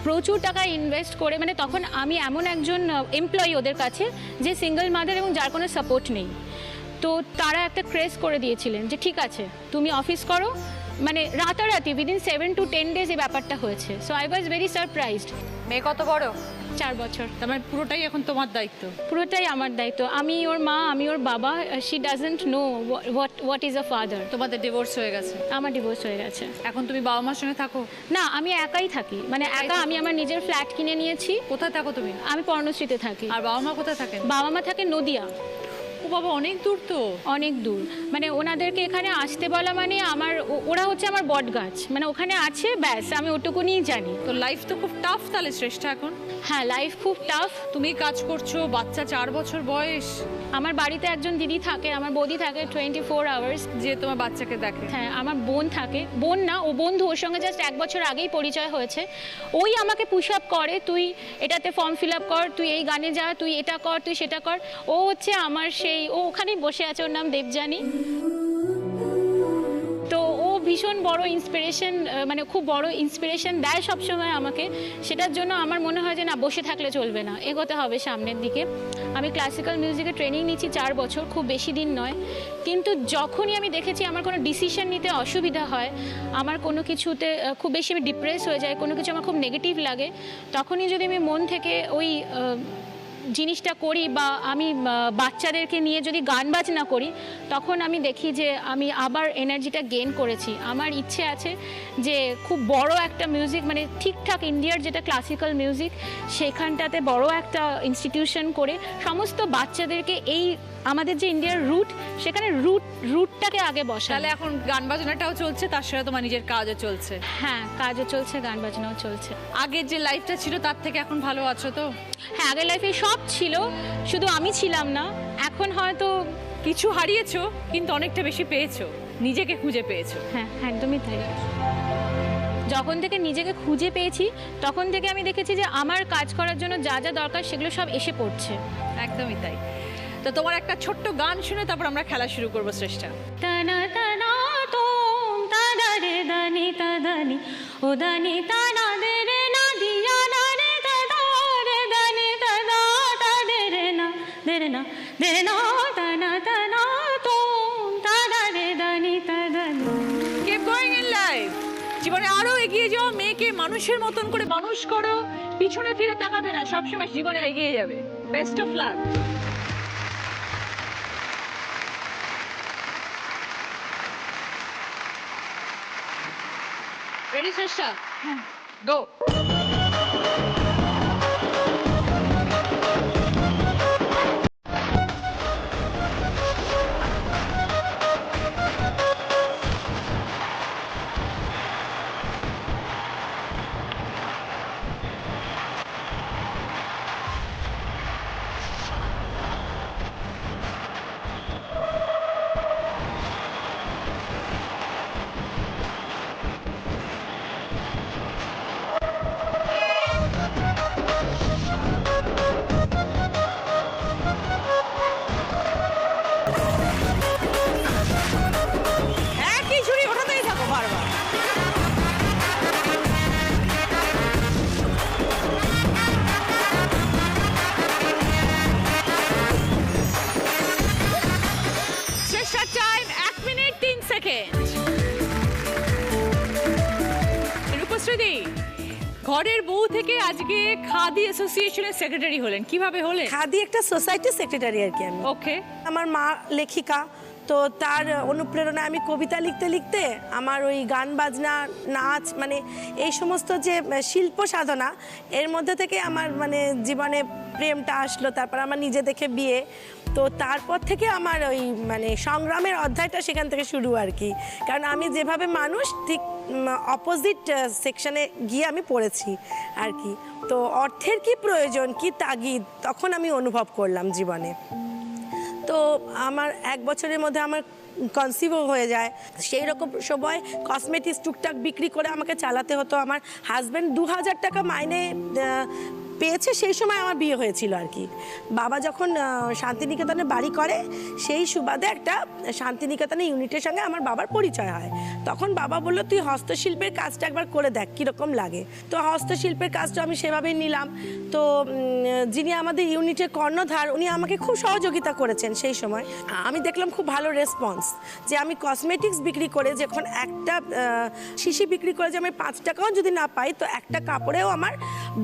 প্রচুর টাকা ইনভেস্ট করে, মানে তখন আমি এমন একজন এমপ্লয়ি ওদের কাছে যে সিঙ্গেল মাদার এবং যার কোনো সাপোর্ট নেই। তো তারা একটা ক্রেজ করে দিয়েছিলেন যে ঠিক আছে তুমি অফিস করো, মানে রাতারাতি উইদিন 7 to 10 days এই ব্যাপারটা হয়েছে। So I was very surprised. মেয়ে কত বড়? 4 বছর। তার মানে পুরোটাই এখন তোমার দায়িত্ব? পুরোটাই আমার দায়িত্ব। আমি ওর মা, আমি ওর বাবা। She doesn't know what is a father. তোমাদের ডিভোর্স হয়ে গেছে? আমার ডিভোর্স হয়ে গেছে। এখন তুমি বাবা মার সঙ্গে থাকো? না, আমি একাই থাকি, মানে একা। আমি আমার নিজের ফ্ল্যাট কিনে নিয়েছি। কোথায় থাকো তুমি? আমি পর্ণশ্রীতে থাকি। আর বাবা মা কোথায় থাকেন? বাবা মা থাকে নদিয়া। ও বাবা, অনেক দূর তো। অনেক দূর, মানে ওনাদেরকে এখানে আসতে বলা মানে আমার ওরা হচ্ছে আমার বট গাছ, মানে ওখানে আছে ব্যাস, আমি ওটুকুনিই জানি। তো লাইফ তো খুব টাফ তাহলে শ্রেষ্ঠা এখন? হ্যাঁ, লাইফ খুব টাফ। তুমি কাজ করছো, বাচ্চা 4 বছর বয়স। আমার বাড়িতে একজন দিদি থাকে, আমার বৌদি থাকে 24 আওয়ার্স, যে তোমার বাচ্চাকে দেখে। হ্যাঁ, আমার বোন থাকে। বোন না, ও বন্ধু, ওর সঙ্গে জাস্ট 1 বছর আগেই পরিচয় হয়েছে। ওই আমাকে পুশ আপ করে, তুই এটাতে ফর্ম ফিল আপ কর, তুই এই গানে যা, তুই এটা কর, তুই সেটা কর। ও হচ্ছে আমার সেই, ও ওখানেই বসে আছে, ওর নাম দেবযানী। তো ও ভীষণ বড় ইন্সপিরেশন, মানে খুব বড় ইন্সপিরেশন দেয় সবসময় আমাকে। সেটার জন্য আমার মনে হয় যে না, বসে থাকলে চলবে না, এগোতে হবে সামনের দিকে। আমি ক্লাসিক্যাল মিউজিকে ট্রেনিং নিচ্ছি 4 বছর, খুব বেশি দিন নয়। কিন্তু যখনই আমি দেখেছি আমার কোনো ডিসিশন নিতে অসুবিধা হয়, আমার কোনো কিছুতে খুব বেশি আমি ডিপ্রেস হয়ে যাই, কোনো কিছু আমার খুব নেগেটিভ লাগে, তখনই যদি আমি মন থেকে ওই জিনিসটা করি, বা আমি বাচ্চাদেরকে নিয়ে যদি গান বাজনা করি, তখন আমি দেখি যে আমি আবার এনার্জিটা গেইন করেছি। আমার ইচ্ছে আছে যে খুব বড় একটা মিউজিক, মানে ঠিকঠাক ইন্ডিয়ার যেটা ক্লাসিক্যাল মিউজিক, সেখানটাতে বড় একটা ইনস্টিটিউশন করে সমস্ত বাচ্চাদেরকে এই আমাদের যে ইন্ডিয়ার রুট, সেখানে রুটটাকে আগে বসা। তাহলে এখন গান বাজনাটাও চলছে, তার সাথে তোমার নিজের কাজও চলছে? হ্যাঁ, কাজও চলছে, গান বাজনাও চলছে। আগের যে লাইফটা ছিল তার থেকে এখন ভালো আছো তো? হ্যাঁ, আগের লাইফে সব ছিল, শুধু আমি ছিলাম না। এখন হয়তো কিছু হারিয়েছো কিন্তু অনেকটা বেশি পেয়েছো, নিজেকে খুঁজে পেয়েছো। হ্যাঁ, একদমই তাই। যখন থেকে নিজেকে খুঁজে পেয়েছি, তখন থেকে আমি দেখেছি যে আমার কাজ করার জন্য যা যা দরকার সেগুলো সব এসে পড়ছে। একদমই তাই। তো তোমার একটা ছোট্ট গান শুনে তারপর আমরা খেলা শুরু করবো শ্রেষ্ঠা। তানা তানা তোম তাদা রে দানি তাদানি ও দানি তানা দে রে না দিয়া না রে তাদা রে দানি তাদা তাদে রে না দে রে না তানা তানা তোম তাদা রে দানি তাদানি। Keep going in life. জীবনে আরো এগিয়ে যাও, মেয়েকে মানুষের মতন করে মানুষ করো, পিছনে ফিরে তাকাবে না, সবসময় জীবনে এগিয়ে যাবে। Best of luck. রেডি শ্রেষ্ঠা? হ্যাঁ, গো। একই ঝুড়ি ওঠাতেই থাকো বারবার। শ্রেষ্ঠা টাইম 1 মিনিট 3 সেকেন্ড। রূপশ্রী, ঘরের বউ থেকে আজকে খাদি অ্যাসোসিয়েশনের সেক্রেটারি হলেন, কিভাবে হলেন? খাদি একটা সোসাইটি সেক্রেটারি আর কি আমি। ওকে। আমার মা লেখিকা, তো তার অনুপ্রেরণায় আমি কবিতা লিখতে লিখতে আমার ওই গান বাজনা, নাচ, মানে এই সমস্ত যে শিল্প সাধনা, এর মধ্যে থেকে আমার মানে জীবনে প্রেমটা আসলো। তারপর আমার নিজে দেখে বিয়ে, তো তারপর থেকে আমার ওই মানে সংগ্রামের অধ্যায়টা সেখান থেকে শুরু আর কি। কারণ আমি যেভাবে মানুষ, ঠিক অপোজিট সেকশনে গিয়ে আমি পড়েছি আর কি। তো অর্থের কি প্রয়োজন, কি তাগিদ, তখন আমি অনুভব করলাম জীবনে। তো আমার 1 বছরের মধ্যে আমার কনসিভও হয়ে যায়। সেই রকম সময় কসমেটিক্স টুকটাক বিক্রি করে আমাকে চালাতে হতো। আমার হাজব্যান্ড 2000 টাকা মাইনে পেয়েছে, সেই সময় আমার বিয়ে হয়েছিল আর কি। বাবা যখন শান্তিনিকেতনে বাড়ি করে, সেই সুবাদে একটা শান্তিনিকেতনে ইউনিটের সঙ্গে আমার বাবার পরিচয় হয়। তখন বাবা বললো, তুই হস্তশিল্পের কাজটা একবার করে দেখ কীরকম লাগে। তো হস্তশিল্পের কাজটা আমি সেভাবেই নিলাম। তো যিনি আমাদের ইউনিটের কর্ণধার, উনি আমাকে খুব সহযোগিতা করেছেন সেই সময়। আমি দেখলাম খুব ভালো রেসপন্স, যে আমি কসমেটিক্স বিক্রি করে যখন একটা শিশি বিক্রি করে যে আমি 5 টাকাও যদি না পাই, তো একটা কাপড়েও আমার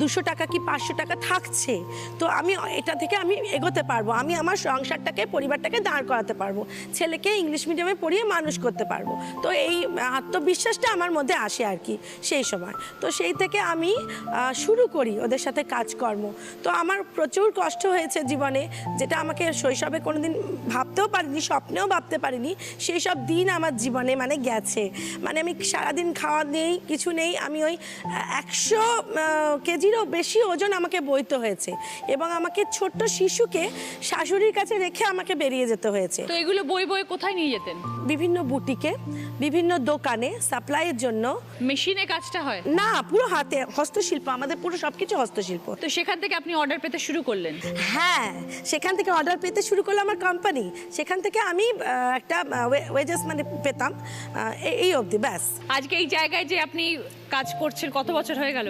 200 টাকা কি 500 টাকা থাকছে। তো আমি এটা থেকে আমি এগোতে পারবো, আমি আমার সংসারটাকে, পরিবারটাকে দাঁড় করাতে পারবো, ছেলেকে ইংলিশ মিডিয়ামে পড়িয়ে মানুষ করতে পারবো। তো এই আত্মবিশ্বাসটা আমার মধ্যে আসে আর কি সেই সময়। তো সেই থেকে আমি শুরু করি ওদের সাথে কাজকর্ম। তো আমার প্রচুর কষ্ট হয়েছে জীবনে, যেটা আমাকে শৈশবে কোনোদিন ভাবতেও পারিনি, স্বপ্নেও ভাবতে পারিনি। সেই সব দিন আমার জীবনে মানে গেছে। মানে আমি সারাদিন খাওয়া নেই, কিছু নেই, আমি ওই 100 কেজিরও বেশি ওজন আমাকে বইতে হয়েছে, এবং আমাকে ছোট্ট শিশুকে শাশুড়ির কাছে রেখে আমাকে বেরিয়ে যেতে হয়েছে। তো এগুলো বই বই কোথায় নিয়ে যেতেন? বিভিন্ন বুটিকে, বিভিন্ন দোকানে সাপ্লাইয়ের জন্য। মেশিনে কাজটা হয় না, পুরো হাতে, হস্তশিল্প, আমাদের পুরো সবকিছু হস্তশিল্প। তো সেখান থেকে আপনি অর্ডার পেতে শুরু করলেন? হ্যাঁ, সেখান থেকে অর্ডার পেতে শুরু করলো আমার কোম্পানি। সেখান থেকে আমি একটা ওয়েজেস মানে পেতাম, এই অবধি, ব্যাস। আজকে এই জায়গায় যে আপনি কাজ করছেন, কত বছর হয়ে গেল?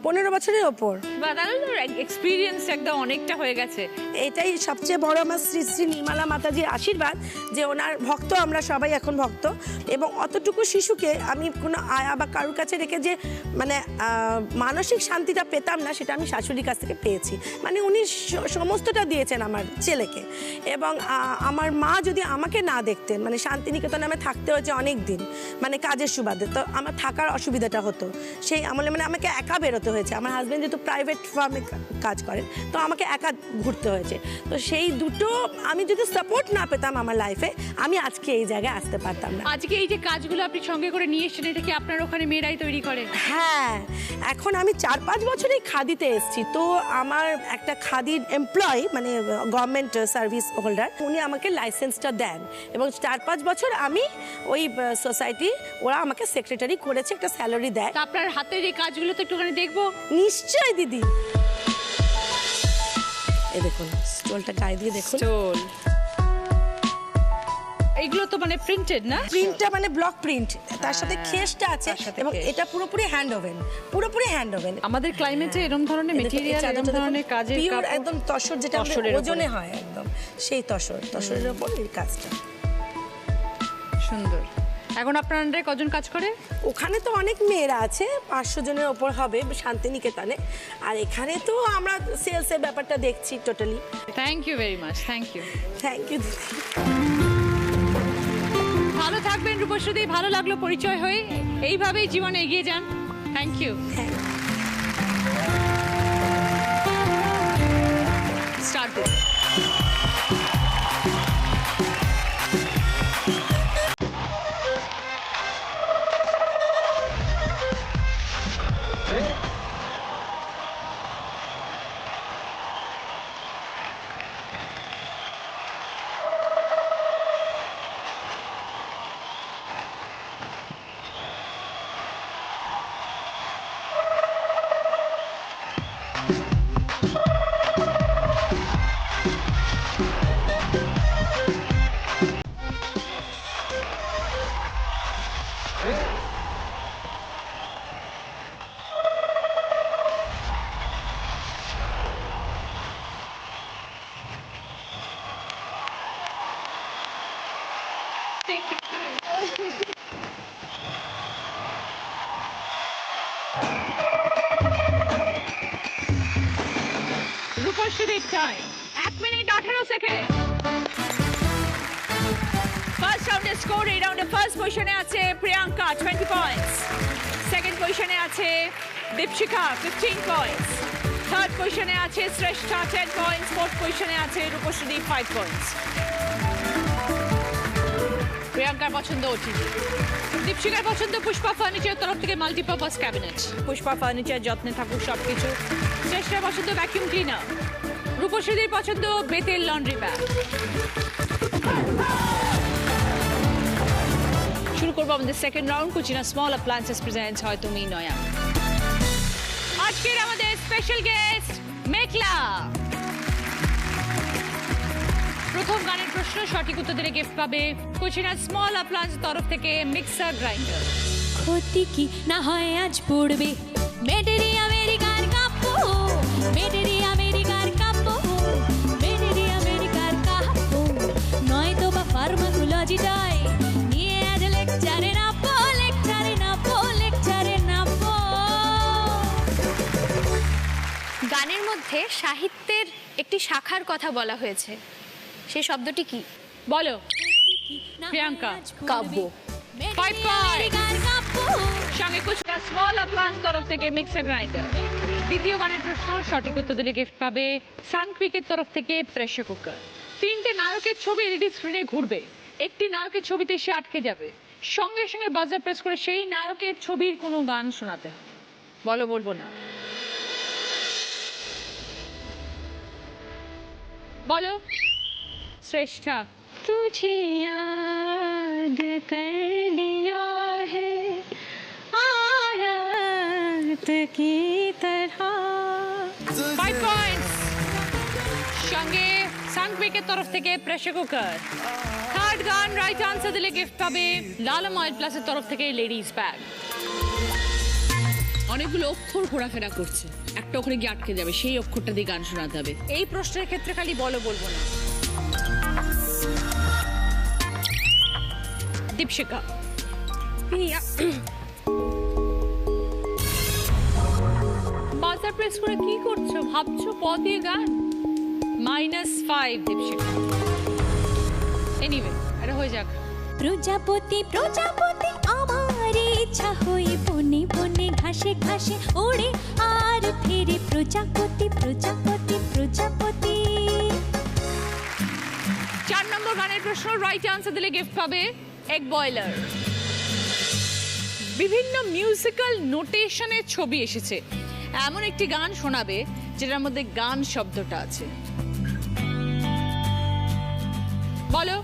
15 বছরের ওপর। বা তাহলে তো এক্সপিরিয়েন্স একদম অনেকটা হয়ে গেছে। এটাই সবচেয়ে বড় আমার শ্রী শ্রী নির্মলা মাতাজির আশীর্বাদ, যে ওনার ভক্ত আমরা সবাই এখন ভক্ত। এবং অতটুকু শিশুকে আমি কোনো আয়া বা কারুর কাছে রেখে যে মানে মানসিক শান্তিটা পেতাম না, সেটা আমি শাশুড়ির কাছ থেকে পেয়েছি। মানে উনি সমস্তটা দিয়েছেন আমার ছেলেকে। এবং আমার মা যদি আমাকে না দেখতেন, মানে শান্তিনিকেতনে আমি থাকতে হয়েছে অনেক দিন, মানে কাজের সুবাদে, তো আমার থাকার অসুবিধাটা হতো সেই আমলে। মানে আমাকে একা বেরোতে হয়েছে। আমার হাজব্যান্ড যেহেতু প্রাইভেট ফার্মে কাজ করেন, তো আমাকে একা ঘুরতে হয়েছে। তো সেই দুটো আমি যদি সাপোর্ট না পেতাম আমার লাইফে, আমি আজকে এই জায়গায় আসতে পারতাম না। আজকে এই যে কাজগুলো আপনি সঙ্গে করে নিয়ে এসেছেন, এটা কি আপনার ওখানে মেয়েরাই তৈরি করে? হ্যাঁ, এখন আমি 4-5 বছরেই খাদিতে এসেছি। তো আমার একটা খাদির এমপ্লয়, মানে গভর্নমেন্ট সার্ভিস হোল্ডার, উনি আমাকে লাইসেন্সটা দেন, এবং 4-5 বছর আমি ওই সোসাইটি, ওরা আমাকে সেক্রেটারি করেছে, একটা স্যালারি দেয়। তা আপনার হাতের এই কাজগুলো তো একটুখানি দেখবো। নিশ্চয় দিদি, এই দেখুন স্টোলটা গায়ে দিয়ে দেখুন। স্টোল, এইগুলো তো মানে প্রিন্টেড না? প্রিন্টটা মানে ব্লক প্রিন্ট, তার সাথে খেসটা আছে, এবং এটা পুরোপুরি হ্যান্ড ওভেন, পুরোপুরি হ্যান্ড ওভেন। আমাদের ক্লাইমেটে এরকম ধরনের মেটেরিয়াল, এরকম ধরনের কাজের পিওর একদম তসর, যেটা তসরের ওজনে হয় একদম, সেই তসরের উপর এই কাজটা। সুন্দর। এখন আপনার আন্ডারে কজন কাজ করে? ওখানে তো অনেক মেয়েরা আছে, 500 জনের ওপর হবে শান্তিনিকেতনে। আর এখানে তো আমরা সেলসের ব্যাপারটা দেখছি totally. Thank you very much, thank you. Thank you. ভালো থাকবেন রূপশ্রী, ভালো লাগলো পরিচয় হয়ে। এইভাবেই জীবনে এগিয়ে যান। Thank you. স্টার্ট দিন। রূপশ্রীর time 1 minute 18 second. the score এই রাউন্ডে ফার্স্ট পজিশনে আছে প্রিয়াঙ্কা 20 পয়েন্টস, সেকেন্ড পজিশনে আছে দীপশিখা 15 পয়েন্টস, থার্ড পজিশনে আছে শ্রেষ্ঠা 10 পয়েন্টস, ফোর্থ পজিশনে আছে রূপশ্রী 5 পয়েন্টস। প্রিয়াঙ্কার পছন্দ ওটিজি, দীপশিখার পছন্দ পুষ্পা ফার্নিচার তরফ থেকে মাল্টিপারপাস ক্যাবিনেট, পুষ্পা ফার্নিচার যত্নে থাকুক সবকিছু। শ্রেষ্ঠার পছন্দ ভ্যাকিউম ক্লিনার, রূপশ্রীর পছন্দ বেতেল লন্ড্রি ব্যাগ। শুরু করবো আমাদের second round. Kutchina small appliances presents হয় তুমি নয়া। আজকের আমাদের স্পেশাল গেস্ট মেঘলা। প্রথম গানের প্রশ্ন সঠিক উত্তর দিলে গিফট পাবে কুচিনা স্মল অ্যাপ্লায়েন্স তরফ থেকে মিক্সার গ্রাইন্ডার। ক্ষতি কি না হয় আজ পড়বে মেডেরি আমেরিকার কাপড়, মেডেরি আমেরিকার কাপড়, মেডেরি আমেরিকার কাপড়, নয়তো বা ফার্মাকোলজিটাই নিয়ে আজ লেকচারে নাপো, লেকচারে নাপো, লেকচারে নাপো। গানের মধ্যে সাহিত্যের একটি শাখার কথা বলা হয়েছে, সেই শব্দটি কি? বলো প্রিয়াঙ্কা। কাব্য। 5 পয়েন্ট। সঙ্গে কুচিনা স্মল অ্যাপ্লায়েন্স তরফ থেকে মিক্সার গ্রাইন্ডার। দ্বিতীয় গানের প্রশ্ন সঠিক উত্তর দিলে গিফট পাবে সানকুইকের তরফ থেকে প্রেসার কুকার। তিনটে নায়কের ছবি এলইডি স্ক্রিনে ঘুরবে, একটি নায়কের ছবিতে সে আটকে যাবে, সঙ্গে সঙ্গে বাজার প্রেস করে সেই নায়কের ছবির কোনো গান শোনাতে হবে। বলো, বলবো না? বলো শ্রেষ্ঠা। तुझे याद कर लिया है आयत की तरह। 5 পয়েন্টস। সঙ্গে সানকুইকের তরফ থেকে প্রেসার কুকার। থার্ড গান রাইট আনসার দিলে গিফট পাবে লালম অয়েল প্লাসের তরফ থেকে লেডিস ব্যাগ। অনেকগুলো অক্ষর ঘোরাফেরা করছে, একটা ওখানে গিয়ে আটকে যাবে, সেই অক্ষরটা দিয়ে গান শোনাতে হবে। এই প্রশ্নের ক্ষেত্রে খালি বলো, বলবো না? দীপশিখা। বাজার প্রেস করে কি করছো? ভাবছো প দিয়ে গান? -5 দীপশিখা। এনিওয়ে, এটা হয়ে যাক। প্রজাপতি প্রজাপতি আমার ইচ্ছা হয়ে বনে বনে ঘাসে ঘাসে ওড়ে আর ফিরে প্রজাপতি প্রজাপতি প্রজাপতি। 4 নম্বর গানের প্রশ্ন রাইট আনসার দিলে গিফট পাবে এগ বয়লার। বিভিন্ন মিউজিক্যাল নোটেশনের ছবি এসেছে, এমন একটি গান শোনাবে যেটার মধ্যে গান শব্দটা আছে। বলো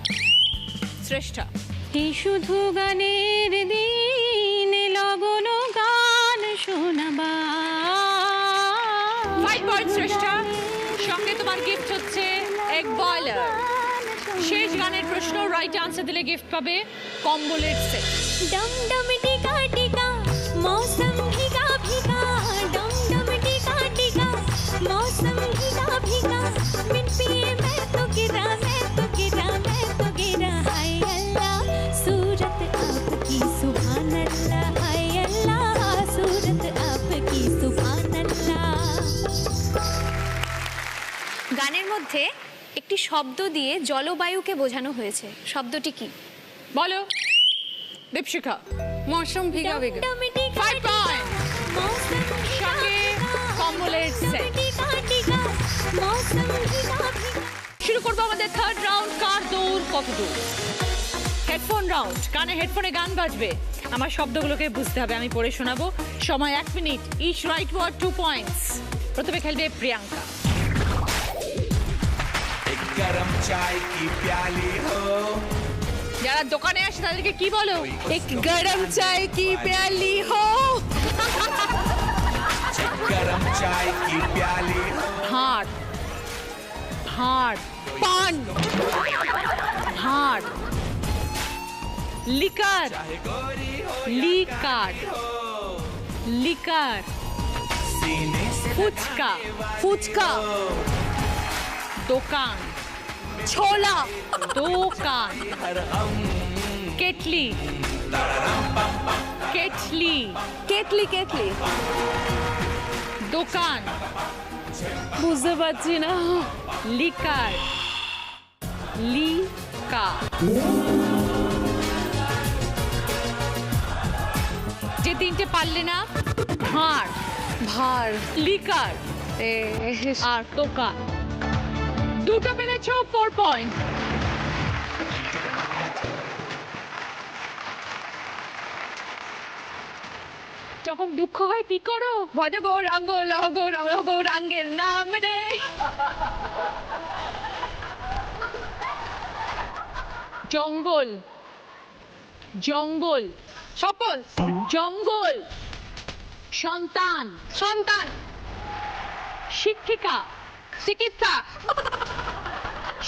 শ্রেষ্ঠা। এই শুধু গানের দিন লগন গান শোনাবা। 5 পয়েন্ট শ্রেষ্ঠা। সঙ্গে তোমার গিফট হচ্ছে এগ বয়লার। শেষ গানের প্রশ্ন রাইট আনসার দিলে গিফট পাবে কম্বলের সেট। डम डम टिका टिका मौसम भीगा भीगा, डम डम टिका टिका मौसम भीगा भीगा, बिन पिए मैं तो गिरा, मैं तो गिरा, मैं तो गिरा। हाय अल्लाह सूरत आपकी सुभान अल्लाह, हाय अल्लाह सूरत आपकी सुभान अल्लाह। গানের মধ্যে একটি শব্দ দিয়ে জলবায়ুকে বোঝানো হয়েছে, শব্দটি কি? বলো দীপশিখা। মৌসুম ভিগা ভিগা। 5 পয়েন্ট। সঙ্গে কম্বলের সেট। শুরু করবো আমাদের থার্ড রাউন্ড, কার দৌড় কত দূর। Headphone round. কানে হেডফোনে গান বাজবে, আমার শব্দগুলোকে বুঝতে হবে, আমি পড়ে শোনাবো। সময় 1 minute. Each right word 2 points. প্রথমে খেলবে প্রিয়াঙ্কা। गरम चाय की प्याली हो। যারা দোকানে আসে তাদেরকে কি বলো? এক গরম চায় কি প্যালি হো। गरम चाय की प्याली हो। হাড় হাড় পান হাড় লিকার লিকার লিকার सीने से ফুচকা ফুচকা দোকান ছোলা দোকান কেটলি কেটলি কেটলি কেটলি দোকান বুঝতে পারছি না লিকার লিকার পারলে না ভাঁড়, ভার, লিকার আর টোকা। দুটো পেরেছো 4 পয়েন্ট। যখন দুঃখ হয় কি করো? ভজ গৌরাঙ্গ গৌরাঙ্গের নাম রে। জঙ্গল, জঙ্গল, সফল, জঙ্গল, সন্তান, সন্তান, শিক্ষিকা, চিকিৎসা,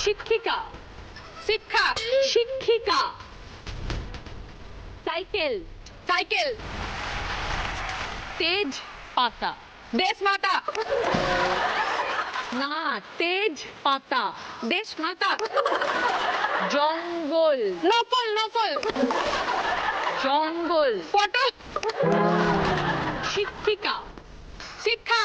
শিক্ষিকা, শিক্ষা, শিক্ষিকা, সাইকেল, সাইকেল, তেজ পাতা, দেশ মাতা, না তেজ পাতা, দেশ মাতা, জঙ্গল, নফল, নফল, জঙ্গল, পটল, শিক্ষিকা, শিক্ষা।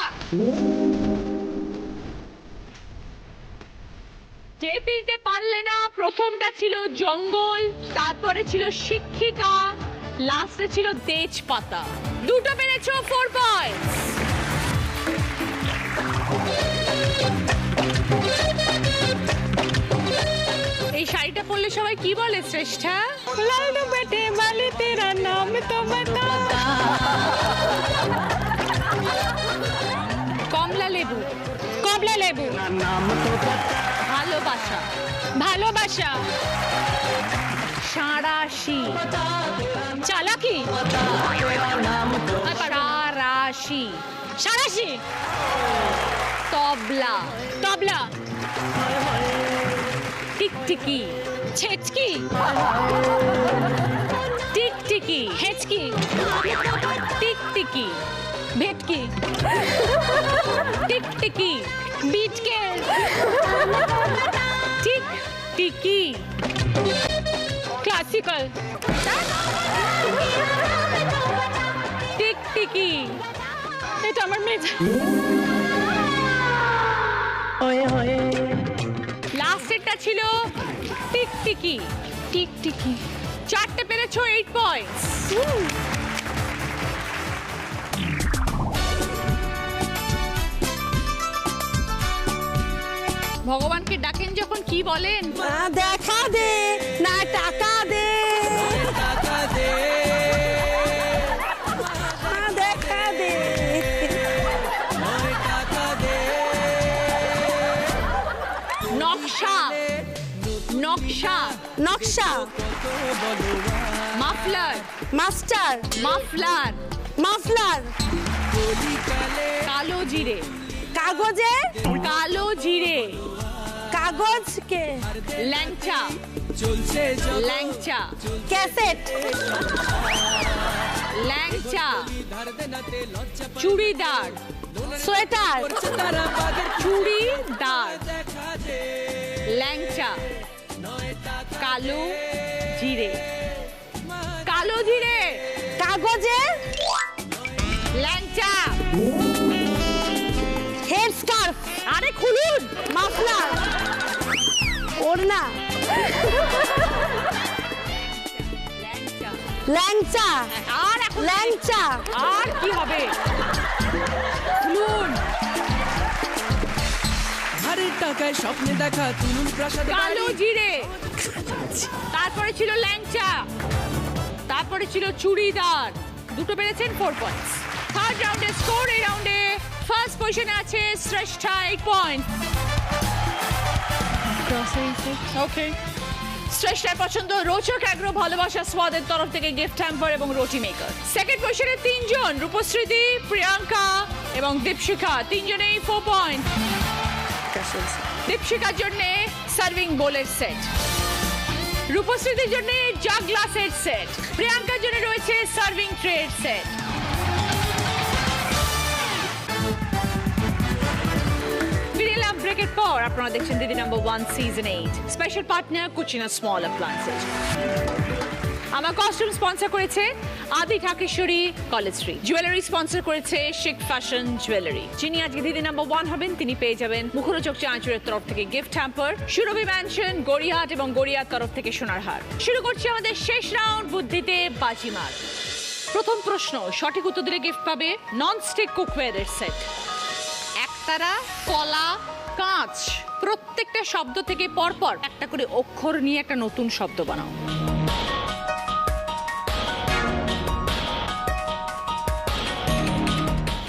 যে পিলতে পারলে না, প্রথমটা ছিল জঙ্গল, তারপরে ছিল শিক্ষিকা, লাস্টে ছিল তেজপাতা। দুটো পেরেছো 4 পয়েন্টস। এই শাড়িটা পরলে সবাই কি বলে শ্রেষ্ঠা? লাল বেটে বালি তেরা নাম তো বাতা। কমলা লেবু, কমলা লেবু, ভালোবাসা, ভালোবাসা, সাঁড়াশি, চালাকি, সাঁড়াশি, সাঁড়াশি, তবলা, তবলা, টিকটিকি, ছেচকি, টিকটিকি, হেচকি, টিকটিকি, ভেটকি, টিকটিকি, বিটকে, টিকটিকি, ক্লাসিক্যাল, টিকটিকি। এটা আমার মেয়ে। লাস্টেরটা ছিল টিকটিকি, টিকটিকি। 4টে পেরেছো 8 পয়েন্টস। ভগবানকে ডাকেন যখন কি বলেন? দেখা দে না টাকা দে, টাকা দে দেখা দে। টাকা দে নকশা, নকশা, নকশা, মাফলার, মাস্টার, মাফলার, মাফলার, কালো জিরে, কাগজে, কালো জিরে, কাগজকে, ল্যাংচা, চলছে ল্যাংচা, ক্যাসেট, ল্যাংচা, চুড়িদার, সোয়েটার, চুড়িদার, ল্যাংচা, কালো জিরে, কালো জিরে, কাগজে, ল্যাংচা, হেড স্কার্ফ, আরে খুলুন, মাফলার, ওড়না, ল্যাংচা, ল্যাংচা, আর এখন ল্যাংচা, আর কি হবে? খুলুন, ধারের টাকায় স্বপ্নে দেখা তুলুন প্রাসাদ কালো জিরে, তারপরে ছিল ল্যাংচা, তারপরে ছিল চুড়িদার। দুটো পেরেছেন 4 পয়েন্টস। থার্ড রাউন্ডে স্কোর, এই রাউন্ডে ফার্স্ট পজিশনে আছে শ্রেষ্ঠা 8 পয়েন্ট। ওকে, শ্রেষ্ঠার পছন্দ রোচক অ্যাগ্রো ভালোবাসা স্বাদের তরফ থেকে গিফট হ্যাম্পার এবং রুটি মেকার। সেকেন্ড পজিশনে 3 জন, রূপশ্রীদি, প্রিয়াঙ্কা এবং দীপশিখা, 3 জনেই 4 পয়েন্ট। দীপশিখার জন্য সার্ভিং বোলের সেট, রূপশ্রীদের জন্য জাগ গ্লাসের সেট, প্রিয়াঙ্কার জন্য রয়েছে সার্ভিং ট্রের সেট। ব্রেকের পর আপনারা দেখছেন Didi number 1 season 8 special partner Kutchina small appliances. আমার কস্টিউম স্পন্সর করেছে Adi Dhakeshwari College Street, jewellery sponsor করেছে শিক ফ্যাশন জুয়েলারি। যিনি আজকে দিদি নাম্বার 1 হবেন তিনি পেয়ে যাবেন মুখরোচক চাঁচুরের তরফ থেকে গিফট হ্যাম্পার, সুরভি ম্যানশন গড়িয়াহাট এবং গড়িয়ার তরফ থেকে সোনার হার। শুরু করছি আমাদের শেষ রাউন্ড, বুদ্ধিতে বাজিমার। প্রথম প্রশ্ন সঠিক উত্তর দিলে গিফট পাবে ননস্টিক কুকওয়্যারের সেট। একতারা, কলা, কাঁচ, প্রত্যেকটা শব্দ থেকে পরপর একটা করে অক্ষর নিয়ে একটা নতুন শব্দ বানাও।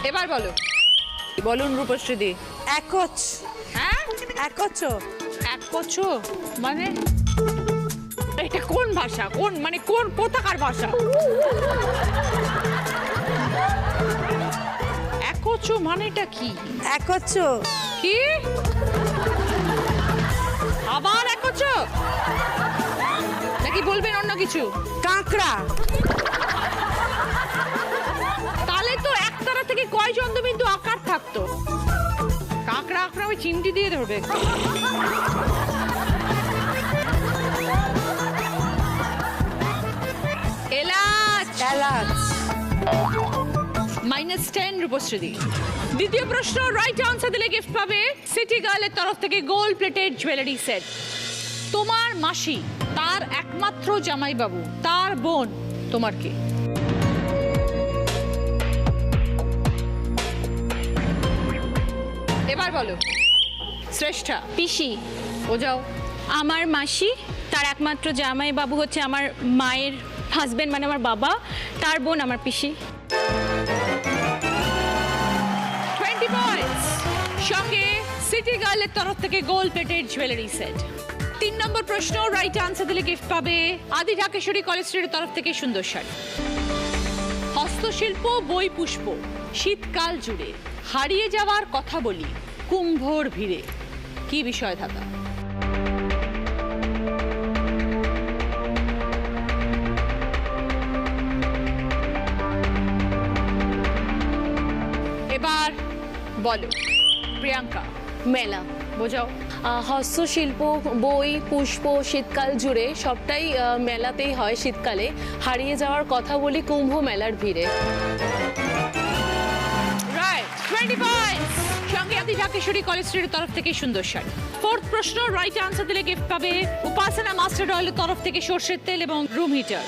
এবার বলো, বলুন রূপশ্রীদি। একচ। হ্যাঁ, একচ। একচ মানে এটা কোন ভাষা, কোন মানে কোন কোথাকার ভাষা? একচ মানেটা কি? একচ কি আবার একচ নাকি বলবেন অন্য কিছু? কাঁকড়া। তাহলে তো একতারা থেকে কয় চন্দ্রবিন্দু আকার থাকতো? কাঁকড়া আঁকড়া ওই চিমটি দিয়ে ধরবে। এলাচ। এলাচ। -10 রূপশ্রী। দ্বিতীয় প্রশ্ন রাইট আনসার দিলে গিফট পাবে সিটি গার্লের তরফ থেকে গোল্ড প্লেটেড জুয়েলারি সেট। তোমার মাসি, তার একমাত্র জামাইবাবু, তার বোন তোমার কি? এবার বলো। শ্রেষ্ঠা। পিসি। বোঝাও। আমার মাসি, তার একমাত্র জামাই বাবু হচ্ছে আমার মায়ের হাজবেন্ড মানে আমার বাবা, তার বোন আমার পিসি। 20 পয়েন্টস। সঙ্গে সিটি গার্লের তরফ থেকে গোল্ড প্লেটেড জুয়েলারি সেট। 3 নম্বর প্রশ্ন রাইট আনসার দিলে গিফট পাবে আদি ঢাকেশ্বরী কলেজ স্ট্রিটের তরফ থেকে সুন্দর শাড়ি। হস্তশিল্প, বই পুষ্প, শীতকাল জুড়ে হারিয়ে যাওয়ার কথা বলি কুম্ভর ভিড়ে, কি বিষয় থাকা? এবার বলো প্রিয়াঙ্কা। মেলা। বোঝাও। হস্তশিল্প, বই, পুষ্প, শীতকাল জুড়ে সবটাই মেলাতেই হয় শীতকালে। হারিয়ে যাওয়ার কথা বলি কুম্ভ মেলার ভিড়ে। Right, 20 points. সঙ্গে আদি ঢাকেশ্বরী কলেজ স্ট্রিটের তরফ থেকে সুন্দর শাড়ি। 4th প্রশ্ন রাইট আনসার দিলে গিফট পাবে উপাসনা মাস্টার্ড অয়েলের তরফ থেকে সর্ষের তেল এবং রুম হিটার।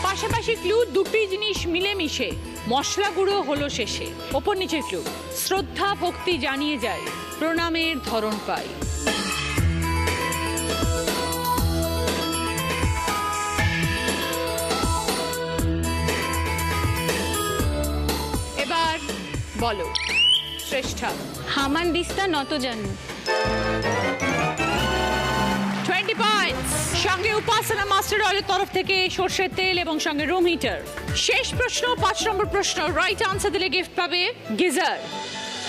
পাশাপাশি ক্লু দুটি জিনিস মিলেমিশে মশলা গুঁড়ো হলো শেষে। ওপর নিচের ক্লু শ্রদ্ধা ভক্তি জানিয়ে যায়, প্রণামের ধরন পাই। এবার বলো শ্রেষ্ঠা। হামান দিস্তা নত জানু। 20 পয়েন্টস। সঙ্গে উপাসনা মাস্টার অয়েলের তরফ থেকে সর্ষের তেল এবং সঙ্গে রুম হিটার। শেষ প্রশ্ন 5 নম্বর প্রশ্ন রাইট আনসার দিলে গিফট পাবে গিজার।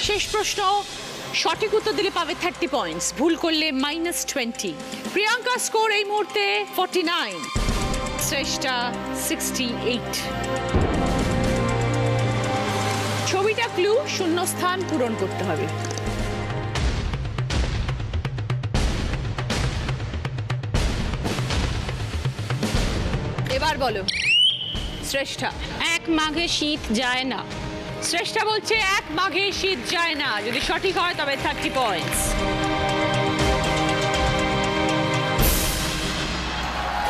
শেষ প্রশ্ন সঠিক উত্তর দিলে পাবে 30 পয়েন্টস, ভুল করলে -20। প্রিয়াঙ্কা স্কোর এই মুহূর্তে 49, শ্রেষ্ঠা 68। ছবিটা ক্লু, শূন্যস্থান পূরণ করতে হবে। এবার বলো শ্রেষ্ঠা। এক মাঘে শীত যায় না। শ্রেষ্ঠা বলছে এক মাঘে শীত যায় না, যদি সঠিক হয় তবে 30 পয়েন্টস।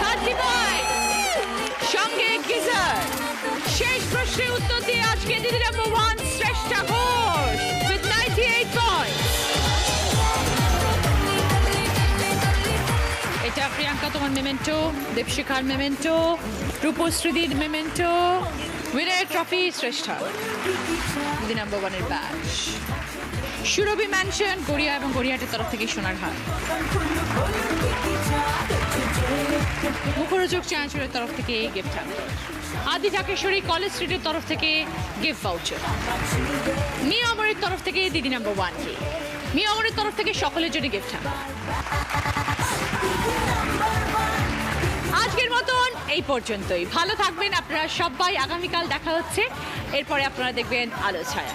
30 পয়েন্টস সঙ্গে গিজার। শেষ প্রশ্নের উত্তর দিয়ে আজকে Didi number 1 Shreshtha Ghosh with 98 points. এটা প্রিয়াঙ্কা তোমার মেমেন্টো, দীপশিখার মেমেন্টো, রূপশ্রীদির memento, winner trophy Shreshtha, Didi number 1 এর ব্যাচ। সুরভি ম্যানশন গড়িয়া এবং গড়িয়াহাটের তরফ থেকে সোনার হার। মুখরোচক চানাচুরের তরফ থেকে গিফট হ্যাম্পার। আদি ঢাকেশ্বরী কলেজ স্ট্রিটের তরফ থেকে গিফট ভাউচার। মিয়া অমরের তরফ থেকে দিদি নাম্বার 1 কে। মিয়া অমরের তরফ থেকে সকলের জন্য গিফট হ্যাম্পার। আজকের মতন এই পর্যন্তই। ভালো থাকবেন আপনারা সবাই। আগামীকাল দেখা হচ্ছে, এরপরে আপনারা দেখবেন আলো ছায়া।